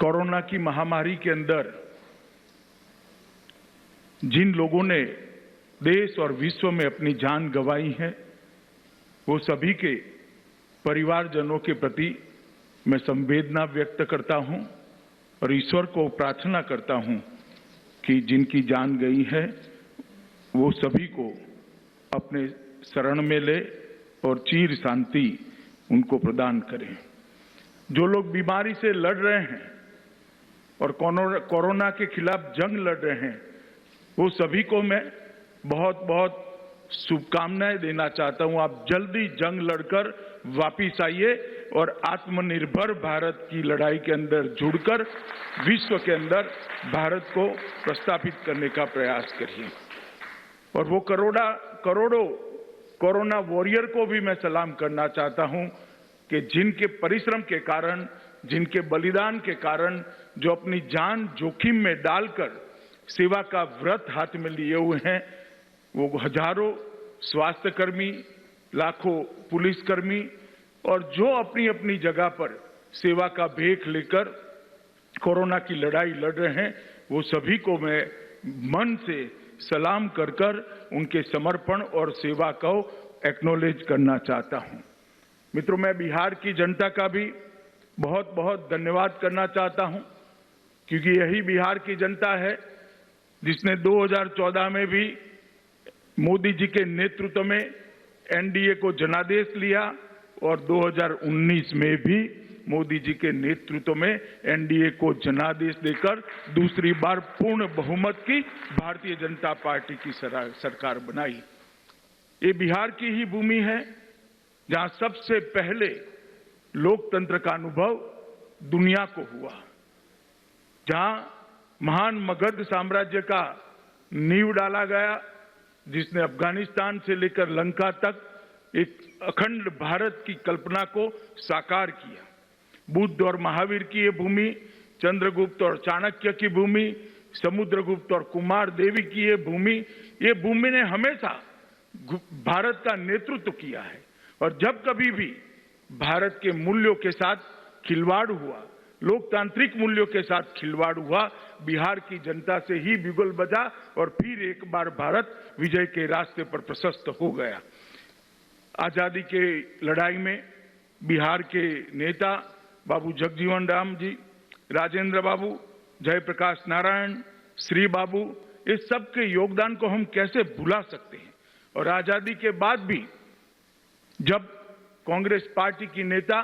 Corona की महामारी के अंदर जिन लोगों ने देश और विश्व में अपनी जान गंवाई है, वो सभी के परिवारजनों के प्रति मैं संवेदना व्यक्त करता हूं और ईश्वर को प्रार्थना करता हूं कि जिनकी जान गई है वो सभी को अपने शरण में ले और चिर शांति उनको प्रदान करें। जो लोग बीमारी से लड़ रहे हैं और कोरोना के खिलाफ जंग लड़ रहे हैं, वो सभी को मैं बहुत बहुत शुभकामनाएं देना चाहता हूं। आप जल्दी जंग लड़कर वापिस आइए और आत्मनिर्भर भारत की लड़ाई के अंदर जुड़कर विश्व के अंदर भारत को प्रस्थापित करने का प्रयास करिए। और वो करोड़ों कोरोना वॉरियर को भी मैं सलाम करना चाहता हूं कि जिनके परिश्रम के कारण, जिनके बलिदान के कारण, जो अपनी जान जोखिम में डालकर सेवा का व्रत हाथ में लिए हुए हैं, वो हजारों स्वास्थ्यकर्मी, लाखों पुलिसकर्मी और जो अपनी अपनी जगह पर सेवा का भेख लेकर कोरोना की लड़ाई लड़ रहे हैं, वो सभी को मैं मन से सलाम कर उनके समर्पण और सेवा को एक्नॉलेज करना चाहता हूं। मित्रों, मैं बिहार की जनता का भी बहुत बहुत धन्यवाद करना चाहता हूं, क्योंकि यही बिहार की जनता है जिसने 2014 में भी मोदी जी के नेतृत्व में एनडीए को जनादेश लिया और 2019 में भी मोदी जी के नेतृत्व में एनडीए को जनादेश देकर दूसरी बार पूर्ण बहुमत की भारतीय जनता पार्टी की सरकार बनाई। ये बिहार की ही भूमि है जहां सबसे पहले लोकतंत्र का अनुभव दुनिया को हुआ, जहां महान मगध साम्राज्य का नींव डाला गया, जिसने अफगानिस्तान से लेकर लंका तक एक अखंड भारत की कल्पना को साकार किया। बुद्ध और महावीर की ये भूमि, चंद्रगुप्त और चाणक्य की भूमि, समुद्रगुप्त और कुमार देवी की ये भूमि ने हमेशा भारत का नेतृत्व किया है। और जब कभी भी भारत के मूल्यों के साथ खिलवाड़ हुआ, लोकतांत्रिक मूल्यों के साथ खिलवाड़ हुआ, बिहार की जनता से ही बिगुल बजा और फिर एक बार भारत विजय के रास्ते पर प्रशस्त हो गया। आजादी के लड़ाई में बिहार के नेता बाबू जगजीवन राम जी, राजेंद्र बाबू, जयप्रकाश नारायण, श्री बाबू, इस सब के योगदान को हम कैसे भुला सकते हैं। और आजादी के बाद भी जब कांग्रेस पार्टी की नेता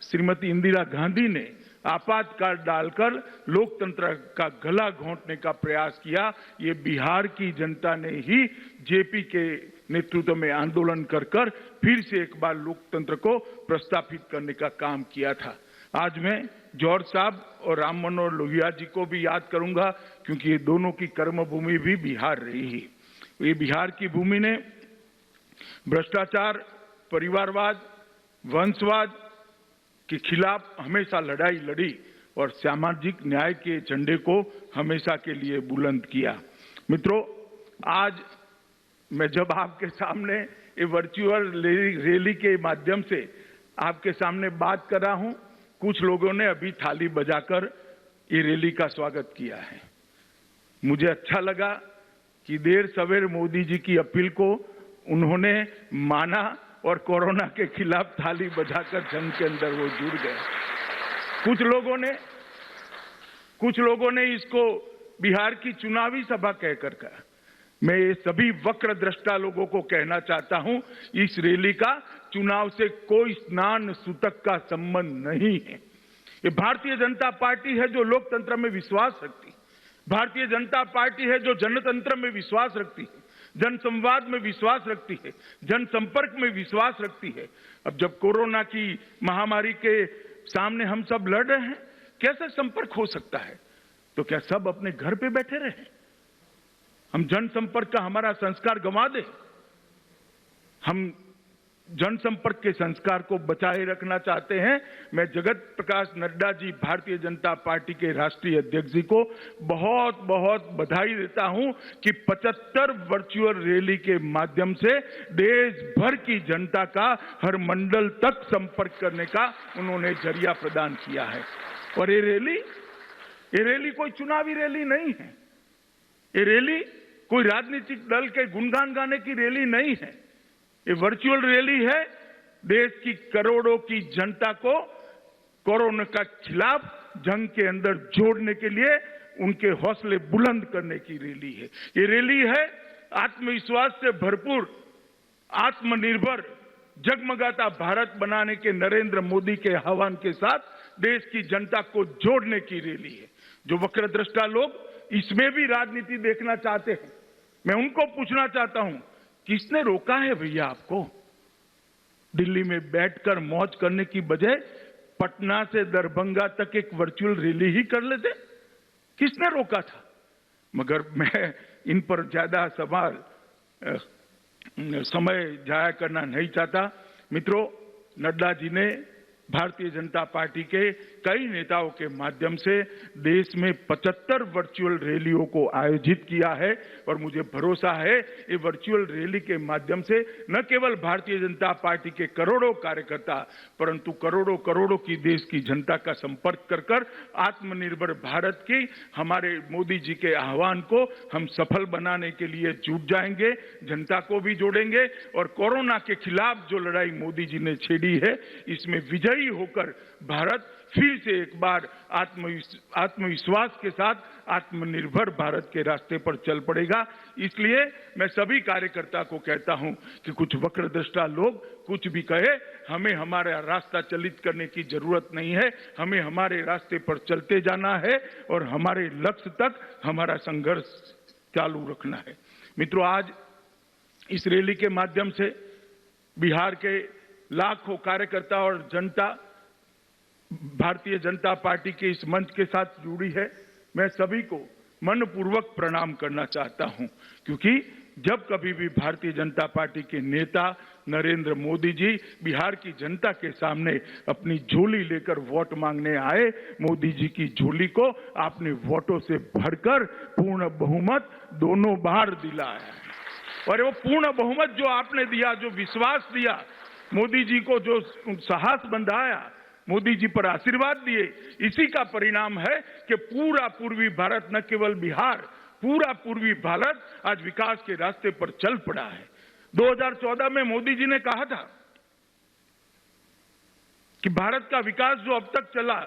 श्रीमती इंदिरा गांधी ने आपातकाल डालकर लोकतंत्र का गला घोंटने का प्रयास किया, ये बिहार की जनता ने ही जेपी के नेतृत्व में आंदोलन कर फिर से एक बार लोकतंत्र को प्रस्थापित करने का काम किया था। आज मैं जॉर्ज साहब और राम मनोहर लोहिया जी को भी याद करूंगा, क्योंकि ये दोनों की कर्मभूमि भी बिहार रही है। ये बिहार की भूमि ने भ्रष्टाचार, परिवारवाद, वंशवाद के खिलाफ हमेशा लड़ाई लड़ी और सामाजिक न्याय के झंडे को हमेशा के लिए बुलंद किया। मित्रों, आज मैं जब आपके सामने ये वर्चुअल रैली के माध्यम से आपके सामने बात कर रहा हूं, कुछ लोगों ने अभी थाली बजाकर ये रैली का स्वागत किया है। मुझे अच्छा लगा कि देर सवेर मोदी जी की अपील को उन्होंने माना और कोरोना के खिलाफ थाली बजाकर जंग के अंदर वो जुड़ गए। कुछ लोगों ने इसको बिहार की चुनावी सभा कहकर कहा। मैं ये सभी वक्र दृष्टा लोगों को कहना चाहता हूं, इस रैली का चुनाव से कोई स्नान सूतक का संबंध नहीं है। ये भारतीय जनता पार्टी है जो लोकतंत्र में विश्वास रखती है, भारतीय जनता पार्टी है जो जनतंत्र में विश्वास रखती है, जनसंवाद में विश्वास रखती है, जनसंपर्क में विश्वास रखती है। अब जब कोरोना की महामारी के सामने हम सब लड़ रहे हैं, कैसे संपर्क हो सकता है? तो क्या सब अपने घर पे बैठे रहे? हम जनसंपर्क का हमारा संस्कार गंवा दे? हम जनसंपर्क के संस्कार को बचाए रखना चाहते हैं। मैं जगत प्रकाश नड्डा जी, भारतीय जनता पार्टी के राष्ट्रीय अध्यक्ष जी को बहुत बहुत बधाई देता हूं कि 75 वर्चुअल रैली के माध्यम से देश भर की जनता का हर मंडल तक संपर्क करने का उन्होंने जरिया प्रदान किया है। और ये रैली ये रैली कोई चुनावी रैली नहीं है। ये रैली कोई राजनीतिक दल के गुणगान गाने की रैली नहीं है। ये वर्चुअल रैली है देश की करोड़ों की जनता को कोरोना के खिलाफ जंग के अंदर जोड़ने के लिए उनके हौसले बुलंद करने की रैली है। ये रैली है आत्मविश्वास से भरपूर, आत्मनिर्भर, जगमगाता भारत बनाने के नरेंद्र मोदी के आह्वान के साथ देश की जनता को जोड़ने की रैली है। जो वक्रदृष्टा लोग इसमें भी राजनीति देखना चाहते हैं, मैं उनको पूछना चाहता हूं, किसने रोका है भैया आपको? दिल्ली में बैठकर मौज करने की बजाय पटना से दरभंगा तक एक वर्चुअल रैली ही कर लेते, किसने रोका था? मगर मैं इन पर ज्यादा समय जाया करना नहीं चाहता। मित्रों, नड्डा जी ने भारतीय जनता पार्टी के कई नेताओं के माध्यम से देश में 75 वर्चुअल रैलियों को आयोजित किया है और मुझे भरोसा है ये वर्चुअल रैली के माध्यम से न केवल भारतीय जनता पार्टी के करोड़ों कार्यकर्ता परंतु करोड़ों की देश की जनता का संपर्क कर आत्मनिर्भर भारत की हमारे मोदी जी के आह्वान को हम सफल बनाने के लिए जुट जाएंगे, जनता को भी जोड़ेंगे और कोरोना के खिलाफ जो लड़ाई मोदी जी ने छेड़ी है इसमें विजयी होकर भारत फिर से एक बार आत्मविश्वास के साथ आत्मनिर्भर भारत के रास्ते पर चल पड़ेगा। इसलिए मैं सभी कार्यकर्ता को कहता हूं कि कुछ वक्रदृष्टा लोग कुछ भी कहे, हमें हमारा रास्ता चलित करने की जरूरत नहीं है। हमें हमारे रास्ते पर चलते जाना है और हमारे लक्ष्य तक हमारा संघर्ष चालू रखना है। मित्रों, आज इस रैली के माध्यम से बिहार के लाखों कार्यकर्ता और जनता भारतीय जनता पार्टी के इस मंच के साथ जुड़ी है। मैं सभी को मनपूर्वक प्रणाम करना चाहता हूं, क्योंकि जब कभी भी भारतीय जनता पार्टी के नेता नरेंद्र मोदी जी बिहार की जनता के सामने अपनी झोली लेकर वोट मांगने आए, मोदी जी की झोली को आपने वोटों से भरकर पूर्ण बहुमत दोनों बार दिलाया और वो पूर्ण बहुमत जो आपने दिया, जो विश्वास दिया, मोदी जी को जो साहस बंधाया, मोदी जी पर आशीर्वाद दिए, इसी का परिणाम है कि पूरा पूर्वी भारत, न केवल बिहार, पूरा पूर्वी भारत आज विकास के रास्ते पर चल पड़ा है। 2014 में मोदी जी ने कहा था कि भारत का विकास जो अब तक चला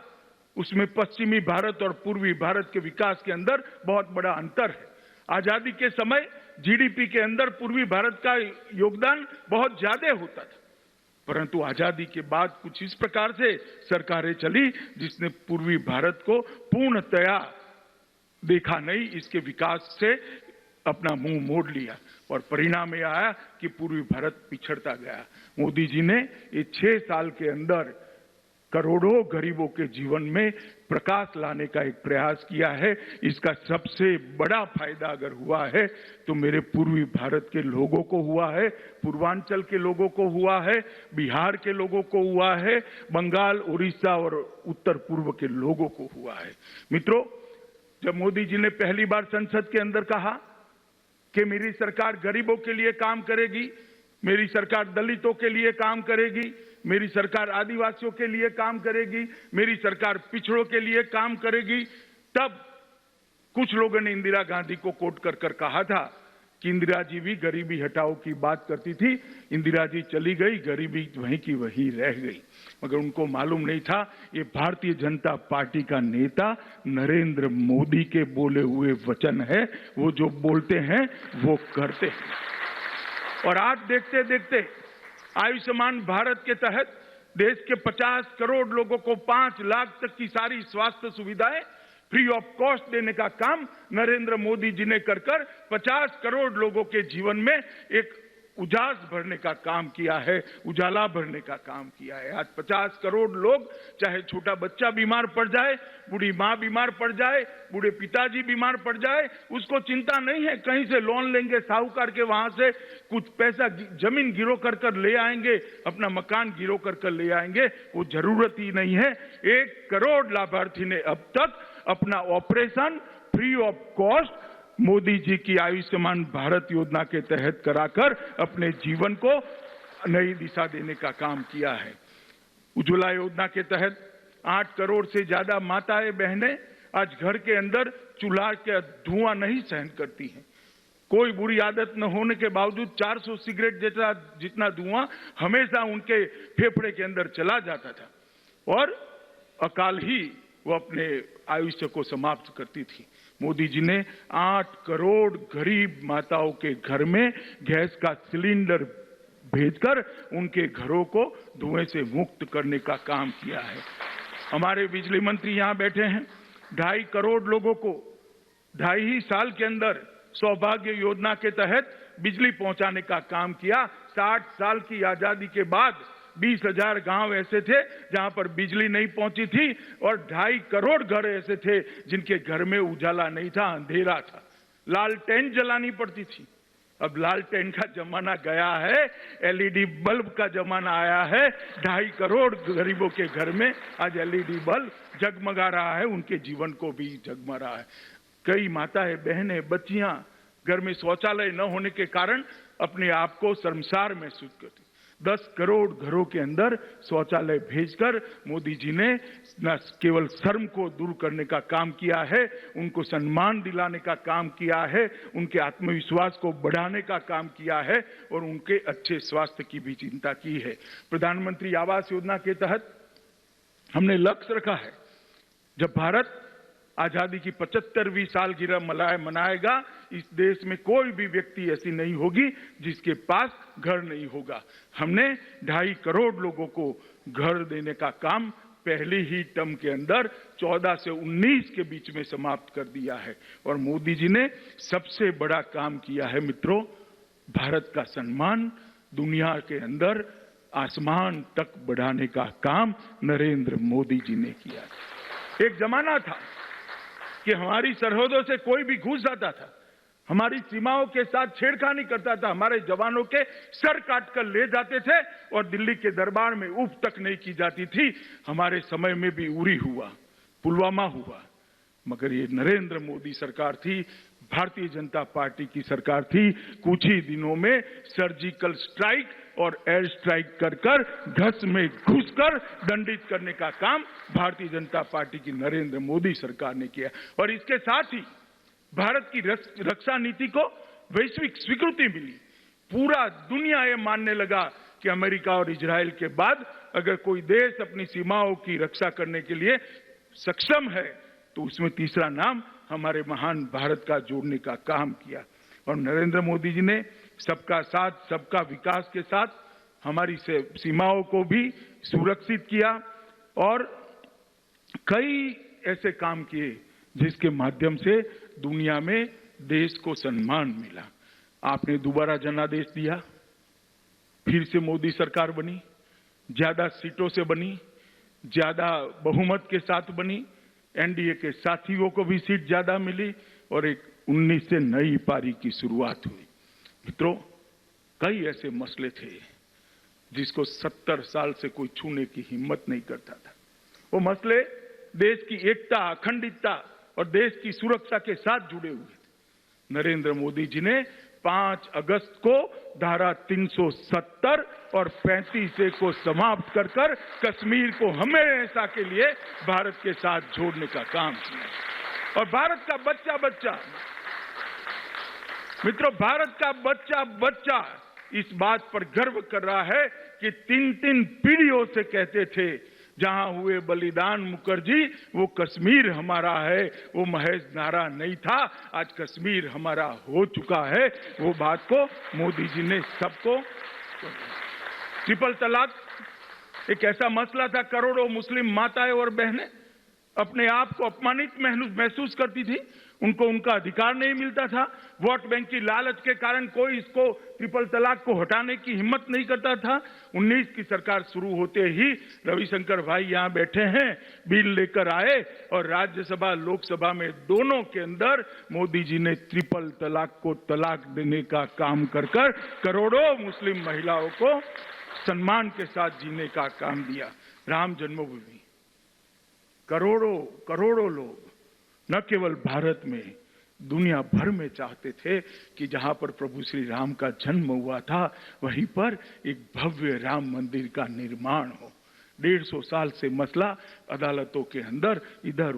उसमें पश्चिमी भारत और पूर्वी भारत के विकास के अंदर बहुत बड़ा अंतर है। आजादी के समय जीडीपी के अंदर पूर्वी भारत का योगदान बहुत ज्यादा होता था, परंतु आजादी के बाद कुछ इस प्रकार से सरकारें चली जिसने पूर्वी भारत को पूर्णतया देखा नहीं, इसके विकास से अपना मुंह मोड़ लिया और परिणाम यह आया कि पूर्वी भारत पिछड़ता गया। मोदी जी ने ये 6 साल के अंदर करोड़ों गरीबों के जीवन में प्रकाश लाने का एक प्रयास किया है। इसका सबसे बड़ा फायदा अगर हुआ है तो मेरे पूर्वी भारत के लोगों को हुआ है, पूर्वांचल के लोगों को हुआ है, बिहार के लोगों को हुआ है, बंगाल, उड़ीसा और उत्तर पूर्व के लोगों को हुआ है। मित्रों, जब मोदी जी ने पहली बार संसद के अंदर कहा कि मेरी सरकार गरीबों के लिए काम करेगी, मेरी सरकार दलितों के लिए काम करेगी, मेरी सरकार आदिवासियों के लिए काम करेगी, मेरी सरकार पिछड़ों के लिए काम करेगी, तब कुछ लोगों ने इंदिरा गांधी को कोट कर कहा था कि इंदिरा जी भी गरीबी हटाओ की बात करती थी, इंदिरा जी चली गई, गरीबी वहीं की वहीं रह गई। मगर उनको मालूम नहीं था ये भारतीय जनता पार्टी का नेता नरेंद्र मोदी के बोले हुए वचन है, वो जो बोलते हैं वो करते हैं। और आज देखते देखते आयुष्मान भारत के तहत देश के 50 करोड़ लोगों को 5 लाख तक की सारी स्वास्थ्य सुविधाएं फ्री ऑफ कॉस्ट देने का काम नरेंद्र मोदी जी ने कर 50 करोड़ लोगों के जीवन में एक उजास भरने का काम किया है, उजाला भरने का काम किया है। आज 50 करोड़ लोग, चाहे छोटा बच्चा बीमार पड़ जाए, बूढ़ी माँ बीमार पड़ जाए, बूढ़े पिताजी बीमार पड़ जाए, उसको चिंता नहीं है कहीं से लोन लेंगे साहूकार के, वहां से कुछ पैसा जमीन गिरो कर ले आएंगे, अपना मकान गिरो कर ले आएंगे, वो जरूरत ही नहीं है। 1 करोड़ लाभार्थी ने अब तक अपना operation free of cost Modi ji की आयुष्मान भारत योजना के तहत कराकर अपने जीवन को नई दिशा देने का काम किया है। उज्ज्वला योजना के तहत 8 करोड़ से ज्यादा माताएं बहनें आज घर के अंदर चूल्हा का धुआं नहीं सहन करती हैं। कोई बुरी आदत न होने के बावजूद 400 सिगरेट जितना धुआं हमेशा उनके फेफड़े के अंदर चला जाता था और अकाल ही वो अपने आयुष्य को समाप्त करती थी। मोदी जी ने 8 करोड़ गरीब माताओं के घर में गैस का सिलेंडर भेजकर उनके घरों को धुएं से मुक्त करने का काम किया है। हमारे बिजली मंत्री यहां बैठे हैं। 2.5 करोड़ लोगों को 2.5 साल के अंदर सौभाग्य योजना के तहत बिजली पहुंचाने का काम किया। 60 साल की आजादी के बाद 20,000 गांव ऐसे थे जहां पर बिजली नहीं पहुंची थी और 2.5 करोड़ घर ऐसे थे जिनके घर में उजाला नहीं था, अंधेरा था, लालटेन जलानी पड़ती थी। अब लालटेन का जमाना गया है, एलईडी बल्ब का जमाना आया है। 2.5 करोड़ गरीबों के घर में आज एलईडी बल्ब जगमगा रहा है, उनके जीवन को भी जगमगा रहा है। कई माताएं, बहनें, बच्चियां घर में शौचालय न होने के कारण अपने आप को शर्मसार महसूस करती। 10 करोड़ घरों के अंदर शौचालय भेजकर मोदी जी ने न केवल शर्म को दूर करने का काम किया है, उनको सम्मान दिलाने का काम किया है, उनके आत्मविश्वास को बढ़ाने का काम किया है और उनके अच्छे स्वास्थ्य की भी चिंता की है। प्रधानमंत्री आवास योजना के तहत हमने लक्ष्य रखा है, जब भारत आजादी की 75वीं सालगिरह मनाएगा, इस देश में कोई भी व्यक्ति ऐसी नहीं होगी जिसके पास घर नहीं होगा। हमने 2.5 करोड़ लोगों को घर देने का काम पहली ही टर्म के अंदर 14 से 19 के बीच में समाप्त कर दिया है। और मोदी जी ने सबसे बड़ा काम किया है मित्रों, भारत का सम्मान दुनिया के अंदर आसमान तक बढ़ाने का काम नरेंद्र मोदी जी ने किया। एक जमाना था कि हमारी सरहदों से कोई भी घुस जाता था, हमारी सीमाओं के साथ छेड़खानी करता था, हमारे जवानों के सर काटकर ले जाते थे और दिल्ली के दरबार में उफ तक नहीं की जाती थी। हमारे समय में भी उरी हुआ, पुलवामा हुआ, मगर ये नरेंद्र मोदी सरकार थी, भारतीय जनता पार्टी की सरकार थी। कुछ ही दिनों में सर्जिकल स्ट्राइक और एयर स्ट्राइक कर घस में घुसकर दंडित करने का काम भारतीय जनता पार्टी की नरेंद्र मोदी सरकार ने किया। और इसके साथ ही भारत की रक्षा नीति को वैश्विक स्वीकृति मिली। पूरा दुनिया ये मानने लगा कि अमेरिका और इजराइल के बाद अगर कोई देश अपनी सीमाओं की रक्षा करने के लिए सक्षम है तो उसमें तीसरा नाम हमारे महान भारत का जोड़ने का काम किया। और नरेंद्र मोदी जी ने सबका साथ सबका विकास के साथ हमारी सीमाओं को भी सुरक्षित किया और कई ऐसे काम किए जिसके माध्यम से दुनिया में देश को सम्मान मिला। आपने दोबारा जनादेश दिया, फिर से मोदी सरकार बनी, ज्यादा सीटों से बनी, ज्यादा बहुमत के साथ बनी, एनडीए के साथियों को भी सीट ज्यादा मिली और एक 19 से नई पारी की शुरुआत हुई। मित्रों, कई ऐसे मसले थे जिसको 70 साल से कोई छूने की हिम्मत नहीं करता था। वो मसले देश की एकता, अखंडता और देश की सुरक्षा के साथ जुड़े हुए थे। नरेंद्र मोदी जी ने 5 अगस्त को धारा 370 और 35A को समाप्त कर कश्मीर को हमेशा के लिए भारत के साथ जोड़ने का काम किया। और भारत का बच्चा बच्चा, मित्रों, भारत का बच्चा बच्चा इस बात पर गर्व कर रहा है कि 3 पीढ़ियों से कहते थे जहां हुए बलिदान मुखर्जी, वो कश्मीर हमारा है, वो महज नारा नहीं था, आज कश्मीर हमारा हो चुका है। वो बात को मोदी जी ने सबको। ट्रिपल तलाक एक ऐसा मसला था, करोड़ों मुस्लिम माताएं और बहनें अपने आप को अपमानित महसूस करती थी, उनको उनका अधिकार नहीं मिलता था। वोट बैंक की लालच के कारण कोई इसको ट्रिपल तलाक को हटाने की हिम्मत नहीं करता था। 19 की सरकार शुरू होते ही रविशंकर भाई यहां बैठे हैं, बिल लेकर आए और राज्यसभा लोकसभा में दोनों के अंदर मोदी जी ने ट्रिपल तलाक को तलाक देने का काम कर करोड़ों मुस्लिम महिलाओं को सम्मान के साथ जीने का काम दिया। राम जन्मभूमि, करोड़ों लोग न केवल भारत में, दुनिया भर में चाहते थे कि जहां पर प्रभु श्री राम का जन्म हुआ था वहीं पर एक भव्य राम मंदिर का निर्माण हो। 150 साल से मसला अदालतों के अंदर इधर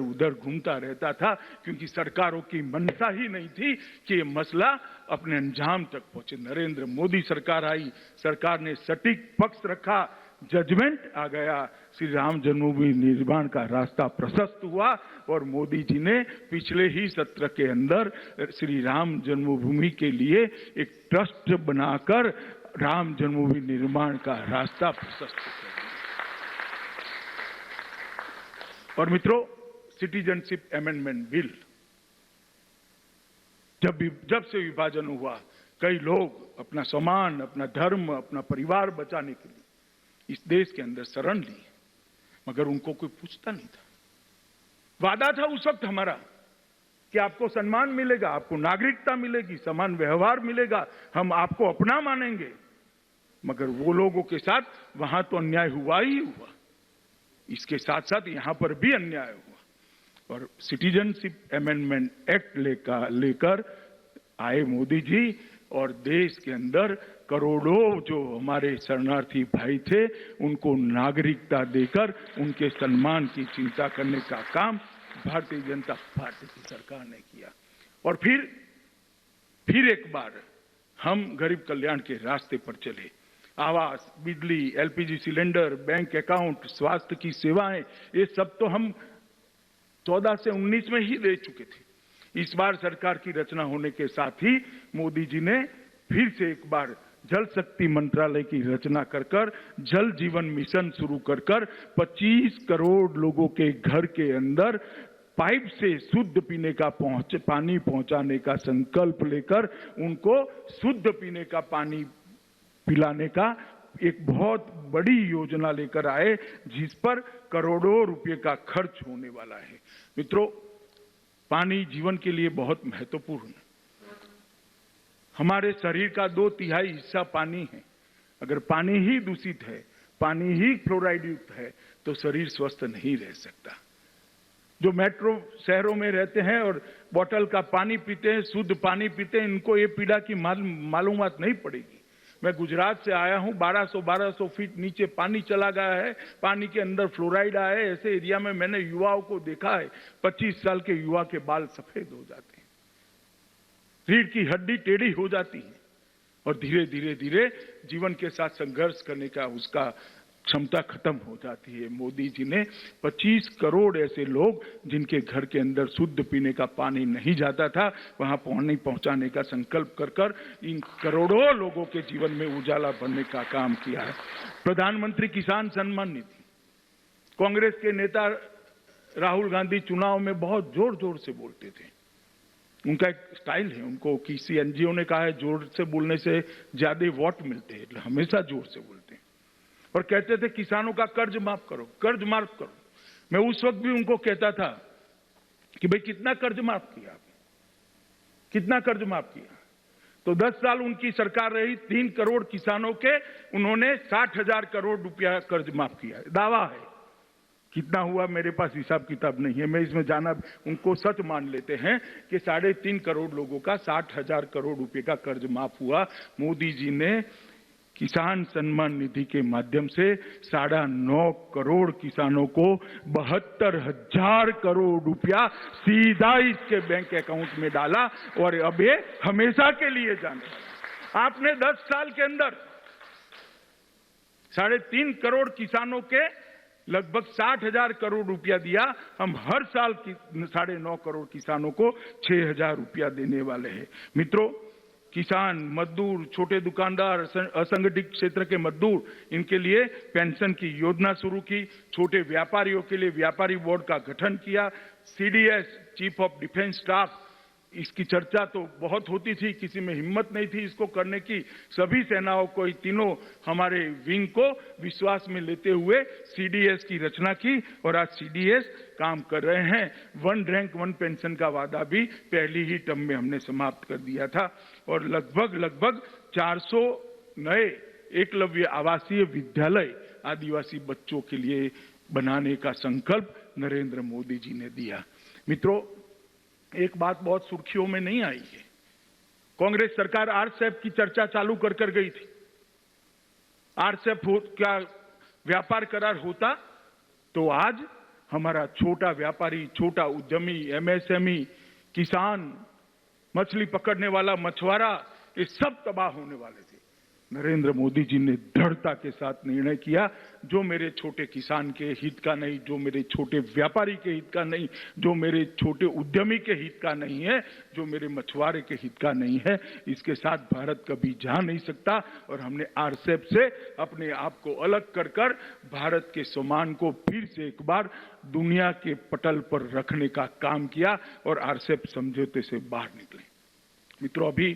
उधर घूमता रहता था, क्योंकि सरकारों की मंशा ही नहीं थी कि ये मसला अपने अंजाम तक पहुंचे। नरेंद्र मोदी सरकार आई, सरकार ने सटीक पक्ष रखा, जजमेंट आ गया, श्री राम जन्मभूमि निर्माण का रास्ता प्रशस्त हुआ और मोदी जी ने पिछले ही सत्र के अंदर श्री राम जन्मभूमि के लिए एक ट्रस्ट बनाकर राम जन्मभूमि निर्माण का रास्ता प्रशस्त कर दिया। और मित्रों, सिटीजनशिप अमेंडमेंट बिल जब से विभाजन हुआ, कई लोग अपना सम्मान, अपना धर्म, अपना परिवार बचाने के लिए इस देश के अंदर शरण ली, मगर उनको कोई पूछता नहीं था। वादा था उस वक्त हमारा कि आपको सम्मान मिलेगा, आपको नागरिकता मिलेगी, समान व्यवहार मिलेगा, हम आपको अपना मानेंगे, मगर वो लोगों के साथ वहां तो अन्याय हुआ ही हुआ, इसके साथ साथ यहां पर भी अन्याय हुआ। और सिटीजनशिप अमेंडमेंट एक्ट लेकर आए मोदी जी और देश के अंदर करोड़ों जो हमारे शरणार्थी भाई थे उनको नागरिकता देकर उनके सम्मान की चिंता करने का काम भारतीय जनता पार्टी की सरकार ने किया। और फिर एक बार हम गरीब कल्याण के रास्ते पर चले। आवास, बिजली, एलपीजी सिलेंडर, बैंक अकाउंट, स्वास्थ्य की सेवाएं, ये सब तो हम 14 से 19 में ही दे चुके थे। इस बार सरकार की रचना होने के साथ ही मोदी जी ने फिर से एक बार जल शक्ति मंत्रालय की रचना कर जल जीवन मिशन शुरू कर 25 करोड़ लोगों के घर के अंदर पाइप से शुद्ध पीने का पानी पहुंचाने का संकल्प लेकर उनको शुद्ध पीने का पानी पिलाने का एक बहुत बड़ी योजना लेकर आए, जिस पर करोड़ों रुपए का खर्च होने वाला है। मित्रों, पानी जीवन के लिए बहुत महत्वपूर्ण है। हमारे शरीर का 2/3 हिस्सा पानी है। अगर पानी ही दूषित है, पानी ही फ्लोराइड युक्त है, तो शरीर स्वस्थ नहीं रह सकता। जो मेट्रो शहरों में रहते हैं और बोतल का पानी पीते हैं, शुद्ध पानी पीते हैं, इनको ये पीड़ा की मालूमात नहीं पड़ेगी। मैं गुजरात से आया हूं, 1200 फीट नीचे पानी चला गया है, पानी के अंदर फ्लोराइड आया है। ऐसे एरिया में मैंने युवाओं को देखा है, 25 साल के युवा के बाल सफेद हो जाते हैं, रीढ़ की हड्डी टेढ़ी हो जाती है और धीरे धीरे जीवन के साथ संघर्ष करने का उसका क्षमता खत्म हो जाती है। मोदी जी ने 25 करोड़ ऐसे लोग जिनके घर के अंदर शुद्ध पीने का पानी नहीं जाता था, वहां पानी पहुंचाने का संकल्प कर इन करोड़ों लोगों के जीवन में उजाला भरने का काम किया है। प्रधानमंत्री किसान सम्मान निधि, कांग्रेस के नेता राहुल गांधी चुनाव में बहुत जोर जोर से बोलते थे। उनका एक स्टाइल है, उनको किसी एनजीओ ने कहा है जोर से बोलने से ज्यादा वोट मिलते हैं, हमेशा जोर से बोलते हैं। और कहते थे किसानों का कर्ज माफ करो, कर्ज माफ करो। मैं उस वक्त भी उनको कहता था कि भाई कितना कर्ज माफ किया आपने, कितना कर्ज माफ किया? तो 10 साल उनकी सरकार रही, 3 करोड़ किसानों के उन्होंने 60,000 करोड़ रुपया कर्ज माफ किया। दावा है, कितना हुआ मेरे पास हिसाब किताब नहीं है, मैं इसमें जाना, उनको सच मान लेते हैं कि 3.5 करोड़ लोगों का 60,000 करोड़ रुपए का कर्ज माफ हुआ। मोदी जी ने किसान सम्मान निधि के माध्यम से 9.5 करोड़ किसानों को 72,000 करोड़ रुपया सीधा इसके बैंक अकाउंट में डाला और अब ये हमेशा के लिए जाने। आपने 10 साल के अंदर 3.5 करोड़ किसानों के लगभग 60,000 करोड़ रुपया दिया। हम हर साल 9.5 करोड़ किसानों को 6,000 रुपया देने वाले हैं। मित्रों, किसान, मजदूर, छोटे दुकानदार, असंगठित क्षेत्र के मजदूर, इनके लिए पेंशन की योजना शुरू की। छोटे व्यापारियों के लिए व्यापारी बोर्ड का गठन किया। CDS, chief of defence staff, इसकी चर्चा तो बहुत होती थी, किसी में हिम्मत नहीं थी इसको करने की। सभी सेनाओं को, तीनों हमारे विंग को विश्वास में लेते हुए सीडीएस की रचना की और आज सीडीएस काम कर रहे हैं। 1 रैंक 1 पेंशन का वादा भी पहली ही टर्म में हमने समाप्त कर दिया था और लगभग 400 नए एकलव्य आवासीय विद्यालय आदिवासी बच्चों के लिए बनाने का संकल्प नरेंद्र मोदी जी ने दिया। मित्रों, एक बात बहुत सुर्खियों में नहीं आई है। कांग्रेस सरकार आरसेप की चर्चा चालू कर गई थी। आरसेप क्या व्यापार करार होता तो आज हमारा छोटा व्यापारी, छोटा उद्यमी, एमएसएमई, किसान, मछली पकड़ने वाला मछुआरा, ये सब तबाह होने वाले थे। नरेंद्र मोदी जी ने दृढ़ता के साथ निर्णय किया, जो मेरे छोटे किसान के हित का नहीं, जो मेरे छोटे व्यापारी के हित का नहीं, जो मेरे छोटे उद्यमी के हित का नहीं है, जो मेरे मछुआरे के हित का नहीं है, इसके साथ भारत कभी जा नहीं सकता। और हमने आरसेप से अपने आप को अलग कर भारत के सम्मान को फिर से एक बार दुनिया के पटल पर रखने का काम किया और आरसेप समझौते से बाहर निकले। मित्रों, अभी